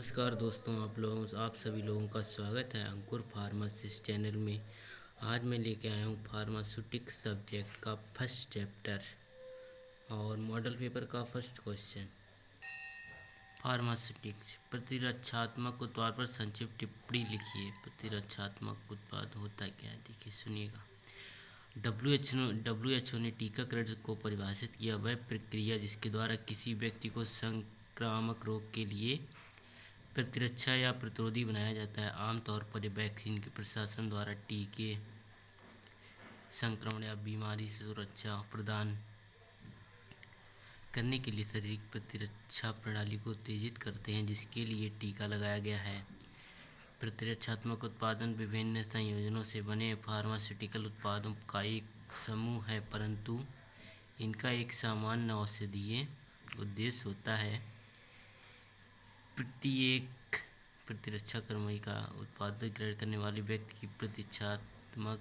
नमस्कार दोस्तों, आप सभी लोगों का स्वागत है अंकुर फार्मासिस्ट चैनल में। आज मैं लेके आया हूँ फार्मास्यूटिक्स सब्जेक्ट का फर्स्ट चैप्टर और मॉडल पेपर का फर्स्ट क्वेश्चन। फार्मास्यूटिक्स प्रतिरक्षात्मक उत्पाद पर संक्षिप्त टिप्पणी लिखिए। प्रतिरक्षात्मक उत्पाद होता क्या है, देखिए सुनिएगा। डब्ल्यू एच ओ ने टीकाकरण को परिभाषित किया वह प्रक्रिया जिसके द्वारा किसी व्यक्ति को संक्रामक रोग के लिए प्रतिरक्षा या प्रतिरोधी बनाया जाता है। आमतौर पर वैक्सीन के प्रशासन द्वारा टीके संक्रमण या बीमारी से सुरक्षा प्रदान करने के लिए शरीर की प्रतिरक्षा प्रणाली को उत्तेजित करते हैं, जिसके लिए टीका लगाया गया है। प्रतिरक्षात्मक उत्पादन विभिन्न संयोजनों से बने फार्मास्यूटिकल उत्पादों का एक समूह है, परंतु इनका एक सामान्य औषधीय उद्देश्य होता है। प्रत्येक प्रतिरक्षा कर्मी का उत्पाद ग्रहण करने वाले व्यक्ति की प्रतिरक्षात्मक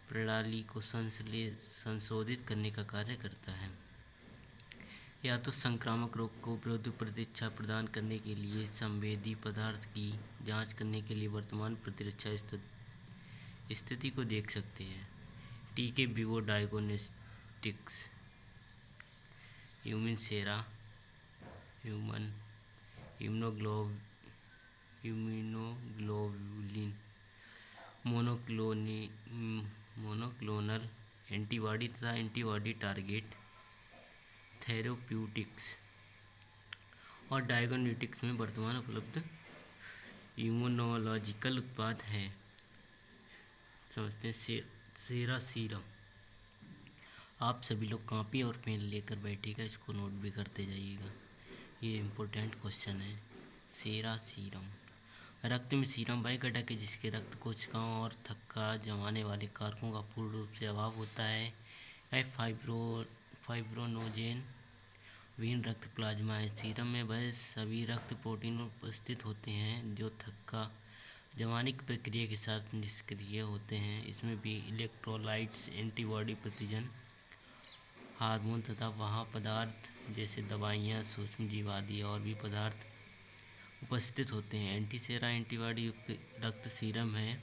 प्रणाली को संशोधित करने का कार्य करता है, या तो संक्रामक रोग को विरुद्ध प्रतिरक्षा प्रदान करने के लिए संवेदी पदार्थ की जांच करने के लिए वर्तमान प्रतिरक्षा स्थिति को देख सकते हैं। टीके विवो डायग्नोस्टिक्स ह्यूमिनसेरा ह्यूमन इम्यूनोग्लोबुलिन मोनोक्लोनल एंटीबॉडी तथा एंटीबॉडी टारगेट थेरेप्यूटिक्स और डायग्नोस्टिक्स में वर्तमान उपलब्ध इम्यूनोलॉजिकल उत्पाद हैं। समझते हैं सेरा सीरम। आप सभी लोग कॉपी और पेन लेकर बैठिएगा, इसको नोट भी करते जाइएगा, ये इम्पोर्टेंट क्वेश्चन है। सेरा सीरम रक्त में सीरम वह घटक है जिसके रक्त कोशिकाओं और थक्का जमाने वाले कारकों का पूर्ण रूप से अभाव होता है। यह फाइब्रोनोजेन विहीन रक्त प्लाज्मा है। सीरम में वह सभी रक्त प्रोटीन उपस्थित होते हैं जो थक्का जमाने की प्रक्रिया के साथ निष्क्रिय होते हैं। इसमें भी इलेक्ट्रोलाइट्स, एंटीबॉडी, प्रतिजन, हार्मोन तथा वहाँ पदार्थ जैसे दवाइयाँ, सूक्ष्मजीव आदि और भी पदार्थ उपस्थित होते हैं। एंटीसेरा एंटीबॉडी युक्त रक्त सीरम है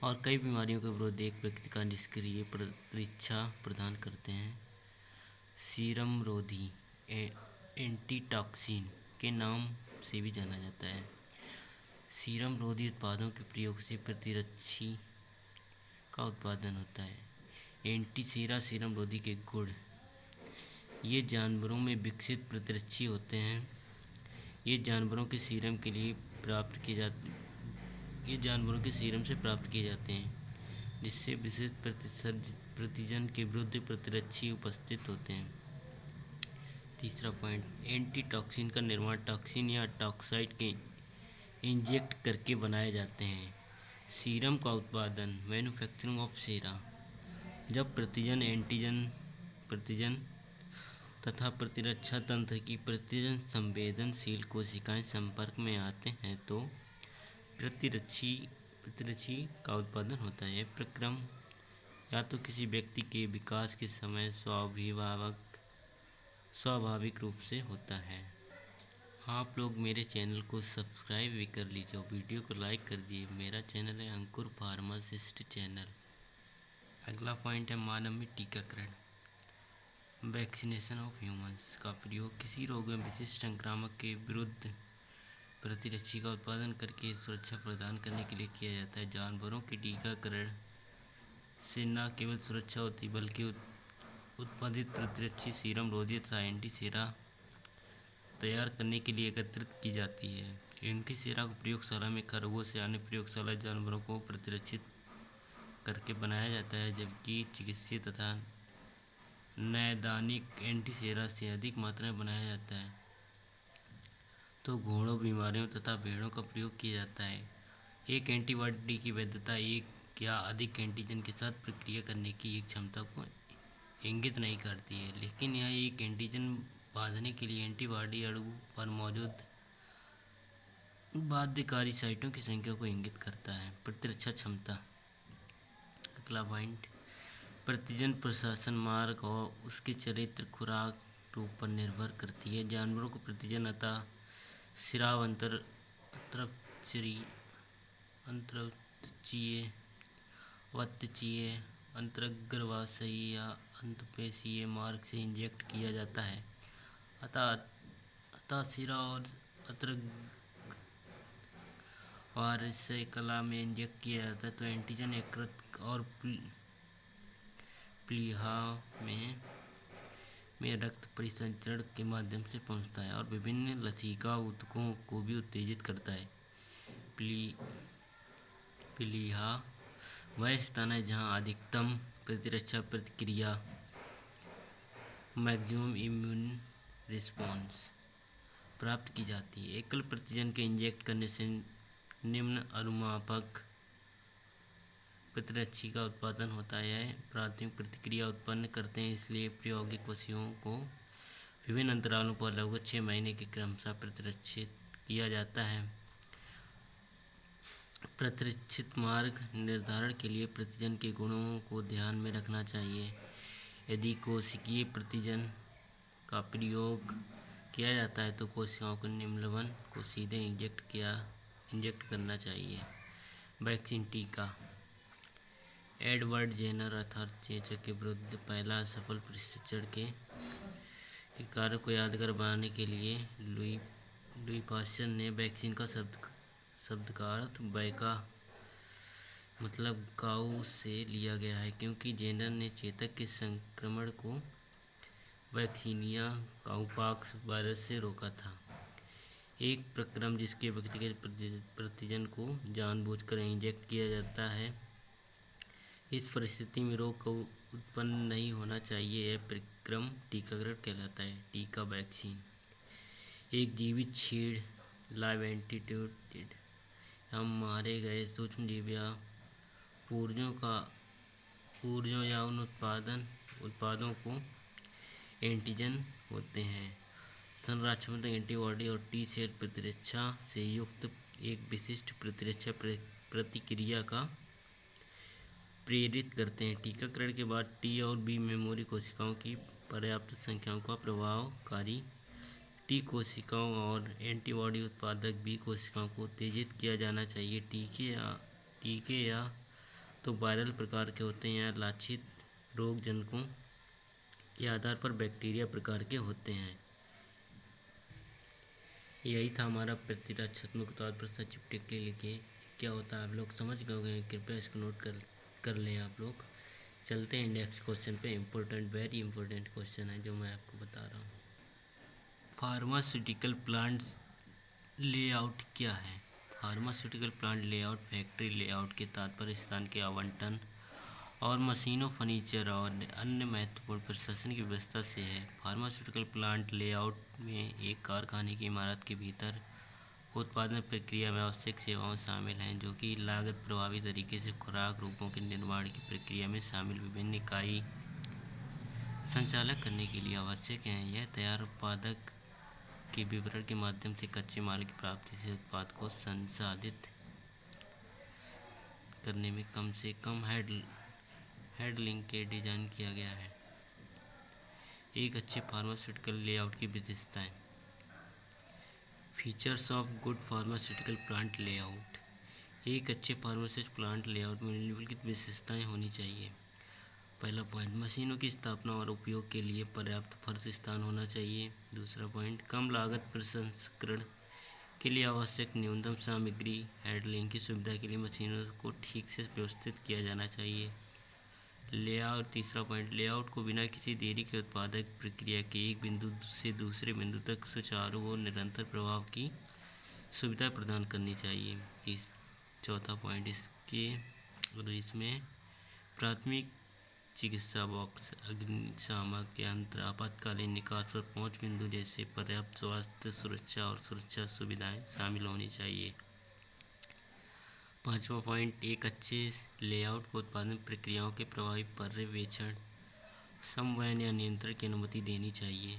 और कई बीमारियों के विरुद्ध एक व्यक्ति का निष्क्रिय प्रतिरक्षा प्रदान करते हैं। सीरम रोधी एंटीटॉक्सिन के नाम से भी जाना जाता है। सीरम रोधी उत्पादों के प्रयोग से प्रतिरक्षी का उत्पादन होता है। एंटीसेरा सीरम रोधी के गुण, ये जानवरों में विकसित प्रतिरक्षी होते हैं। ये जानवरों के सीरम से प्राप्त किए जाते हैं, जिससे विशेष प्रतिजन के विरुद्ध प्रतिरक्षी उपस्थित होते हैं। तीसरा पॉइंट, एंटीटॉक्सिन का निर्माण टॉक्सिन या टॉक्साइड के इंजेक्ट करके बनाए जाते हैं। सीरम का उत्पादन, मैन्युफैक्चरिंग ऑफ सेरा, जब प्रतिजन तथा प्रतिरक्षा तंत्र की प्रतिजन संवेदनशील कोशिकाएं संपर्क में आते हैं तो प्रतिरक्षी का उत्पादन होता है। यह प्रक्रम या तो किसी व्यक्ति के विकास के समय स्वाभाविक रूप से होता है। आप लोग मेरे चैनल को सब्सक्राइब भी कर लीजिए और वीडियो को लाइक कर दिए। मेरा चैनल है अंकुर फार्मासिस्ट चैनल। अगला पॉइंट है मानव में टीकाकरण। वैक्सीनेशन ऑफ ह्यूमंस का प्रयोग किसी रोग में विशिष्ट संक्रामक के विरुद्ध प्रतिरक्षी का उत्पादन करके सुरक्षा प्रदान करने के लिए किया जाता है। जानवरों के टीकाकरण से न केवल सुरक्षा होती बल्कि उत्पादित प्रतिरक्षी सीरम रोधी तथा एंटीसेरा तैयार करने के लिए एकत्रित की जाती है। एंटीसेरा को प्रयोगशाला में खरगोश या अन्य प्रयोगशाला जानवरों को प्रतिरक्षित करके बनाया जाता है, जबकि चिकित्सीय तथा नैदानिक एंटीसेरा से अधिक मात्रा में बनाया जाता है तो घोड़ों, बीमारियों तथा भेड़ों का प्रयोग किया जाता है। एक एंटीबॉडी की वैधता एक या अधिक एंटीजन के साथ प्रक्रिया करने की एक क्षमता को इंगित नहीं करती है, लेकिन यह एक एंटीजन बांधने के लिए एंटीबॉडी अणु पर मौजूद बाध्यकारी साइटों की संख्या को इंगित करता है। प्रतिरक्षा क्षमता। अगला पॉइंट, प्रतिजन प्रशासन मार्ग और उसके चरित्र खुराक रूप पर निर्भर करती है। जानवरों को प्रतिजन अतः स्राव, अंतरक्षीय, अंतरक्षीय, वत्तीय, अंतर्गर्भाशयी या अंतःपेशीय मार्ग से इंजेक्ट किया जाता है। अतः सिरा और अंतर्गर्भाशय कला में इंजेक्ट किया जाता है तो एंटीजन यकृत और प्लीहा में रक्त परिसंचरण के माध्यम से पहुंचता है और विभिन्न लसिका ऊतकों को भी उत्तेजित करता है। प्लीहा वह स्थान है जहां अधिकतम प्रतिरक्षा प्रतिक्रिया मैक्सिमम इम्यून रिस्पॉन्स प्राप्त की जाती है। एकल प्रतिजन के इंजेक्ट करने से निम्न अनुमापक प्रतिरक्षी का उत्पादन होता है। प्राथमिक प्रतिक्रिया उत्पन्न करते हैं, इसलिए प्रायोगिक कोशिकाओं को विभिन्न अंतरालों पर लगभग 6 महीने के क्रमशः प्रतिरक्षित किया जाता है। प्रतिरक्षित मार्ग निर्धारण के लिए प्रतिजन के गुणों को ध्यान में रखना चाहिए। यदि कोशिकीय प्रतिजन का प्रयोग किया जाता है तो कोशिकाओं के निम्नलवन को सीधे इंजेक्ट करना चाहिए। वैक्सीन टीका। एडवर्ड जेनर अर्थात चेचक के विरुद्ध पहला सफल प्रशिक्षण के कार्य को यादगार बनाने के लिए लुई पास्चर ने वैक्सीन का शब्द का अर्थ वैका मतलब काऊ से लिया गया है, क्योंकि जेनर ने चेचक के संक्रमण को वैक्सीनिया काउपॉक्स वायरस से रोका था। एक प्रक्रम जिसके व्यक्तिगत प्रतिजन को जानबूझकर इंजेक्ट किया जाता है, इस परिस्थिति में रोग को उत्पन्न नहीं होना चाहिए। यह प्रक्रम टीकाकरण कहलाता है। टीका वैक्सीन एक जीवित छीड़ लाइव एंटीट्यूड हम मारे गए सूक्ष्मजीव या पूर्वजों या उन उत्पादों को एंटीजन होते हैं। संरचनात्मक एंटीबॉडी और टी सेल प्रतिरक्षा से युक्त एक विशिष्ट प्रतिरक्षा प्रतिक्रिया का प्रेरित करते हैं। टीकाकरण के बाद टी और बी मेमोरी कोशिकाओं की पर्याप्त संख्याओं का प्रभावकारी टी कोशिकाओं और एंटीबॉडी उत्पादक बी कोशिकाओं को उत्तेजित किया जाना चाहिए। टीके या तो वायरल प्रकार के होते हैं या लक्षित रोगजनकों के आधार पर बैक्टीरिया प्रकार के होते हैं। यही था हमारा प्रतिरक्षात्मक उत्पाद पर सचिव लिखे क्या होता है। आप लोग समझ गए, कृपया इसको नोट कर लें। आप लोग चलते हैं नेक्स्ट क्वेश्चन पे। वेरी इंपॉर्टेंट क्वेश्चन है जो मैं आपको बता रहा हूँ। फार्मास्यूटिकल प्लांट लेआउट क्या है? Pharmaceutical plant layout factory layout के तात्पर्य स्थान के आवंटन और मशीनों, फर्नीचर और अन्य महत्वपूर्ण प्रशासन की व्यवस्था से है। फार्मास्यूटिकल प्लांट लेआउट में एक कारखाने की इमारत के भीतर उत्पादन प्रक्रिया में आवश्यक सेवाएं शामिल हैं, जो कि लागत प्रभावी तरीके से खुराक रूपों के निर्माण की प्रक्रिया में शामिल विभिन्न इकाई संचालन करने के लिए आवश्यक हैं। यह तैयार उत्पाद के वितरण के माध्यम से कच्चे माल की प्राप्ति से उत्पाद को संसाधित करने में कम से कम हैंडलिंग के डिजाइन किया गया है। एक अच्छे फार्मास्यूटिकल लेआउट की विशेषताएं। Features of good pharmaceutical plant layout. एक अच्छे फार्मास्यूटिकल प्लांट लेआउट में निम्नलिखित विशेषताएं होनी चाहिए। पहला पॉइंट, मशीनों की स्थापना और उपयोग के लिए पर्याप्त फर्श स्थान होना चाहिए। दूसरा पॉइंट, कम लागत प्रसंस्करण के लिए आवश्यक न्यूनतम सामग्री हैंडलिंग की सुविधा के लिए मशीनों को ठीक से व्यवस्थित किया जाना चाहिए। लेआउट। तीसरा पॉइंट, लेआउट को बिना किसी देरी के उत्पादक प्रक्रिया के एक बिंदु से दूसरे बिंदु तक सुचारू और निरंतर प्रवाह की सुविधा प्रदान करनी चाहिए। चौथा पॉइंट, इसमें प्राथमिक चिकित्सा बॉक्स, अग्निशामक यंत्र, आपातकालीन निकास और पहुंच बिंदु जैसे पर्याप्त स्वास्थ्य सुरक्षा और सुरक्षा सुविधाएं शामिल होनी चाहिए। पांचवा पॉइंट, एक अच्छे लेआउट को उत्पादन प्रक्रियाओं के प्रभावी पर्यवेक्षण, समन्वय या नियंत्रण की अनुमति देनी चाहिए।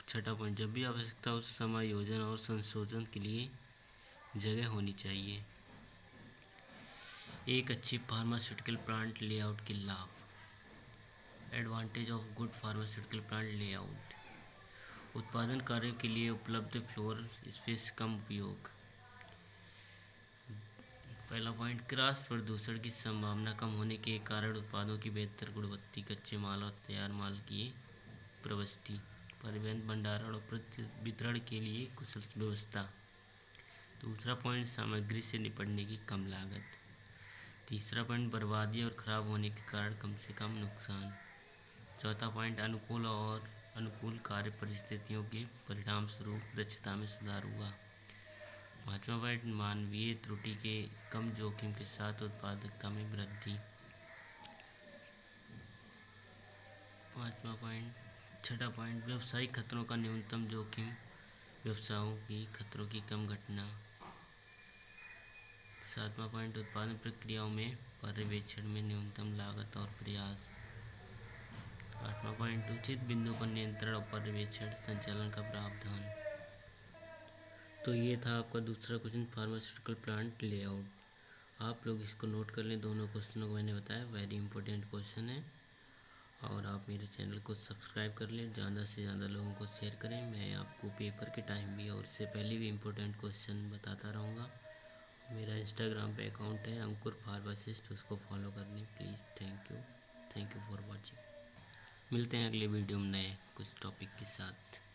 छठा पॉइंट, जब भी आवश्यकता हो समायोजन और संशोधन के लिए जगह होनी चाहिए। एक अच्छी फार्मास्यूटिकल प्लांट लेआउट के लाभ। Advantage of good pharmaceutical plant layout. उत्पादन कार्य के लिए उपलब्ध फ्लोर स्पेस कम उपयोग। पहला पॉइंट, क्रॉस प्रदूषण की संभावना कम होने के कारण उत्पादों की बेहतर गुणवत्ता, कच्चे माल और तैयार माल की प्रविष्टि, परिवहन, भंडारण और वितरण के लिए कुशल व्यवस्था। दूसरा पॉइंट, सामग्री से निपटने की कम लागत। तीसरा पॉइंट, बर्बादी और खराब होने के कारण कम से कम नुकसान। चौथा पॉइंट, अनुकूल कार्य परिस्थितियों के परिणाम स्वरूप दक्षता में सुधार हुआ। पाँचवा पॉइंट, मानवीय त्रुटि के कम जोखिम के साथ उत्पादकता में वृद्धि। छठा पॉइंट, व्यवसायिक खतरों का न्यूनतम जोखिम, व्यवसायों की खतरों की कम घटना। सातवां पॉइंट, उत्पादन प्रक्रियाओं में पर्यवेक्षण में न्यूनतम लागत और प्रयास। आठवां पॉइंट, उचित बिंदु पर नियंत्रण और पर्यवेक्षण संचालन का प्रावधान। तो ये था आपका दूसरा क्वेश्चन, फार्मास्यूटिकल प्लांट लेआउट। आप लोग इसको नोट कर लें, दोनों क्वेश्चनों को मैंने बताया, वेरी इंपॉर्टेंट क्वेश्चन है। और आप मेरे चैनल को सब्सक्राइब कर लें, ज़्यादा से ज़्यादा लोगों को शेयर करें। मैं आपको पेपर के टाइम भी और इससे पहले भी इम्पोर्टेंट क्वेश्चन बताता रहूँगा। मेरा इंस्टाग्राम पे अकाउंट है अंकुर फार्मासिस्ट, उसको फॉलो कर लें please. Thank you for watching. मिलते हैं अगले वीडियो में नए कुछ टॉपिक के साथ।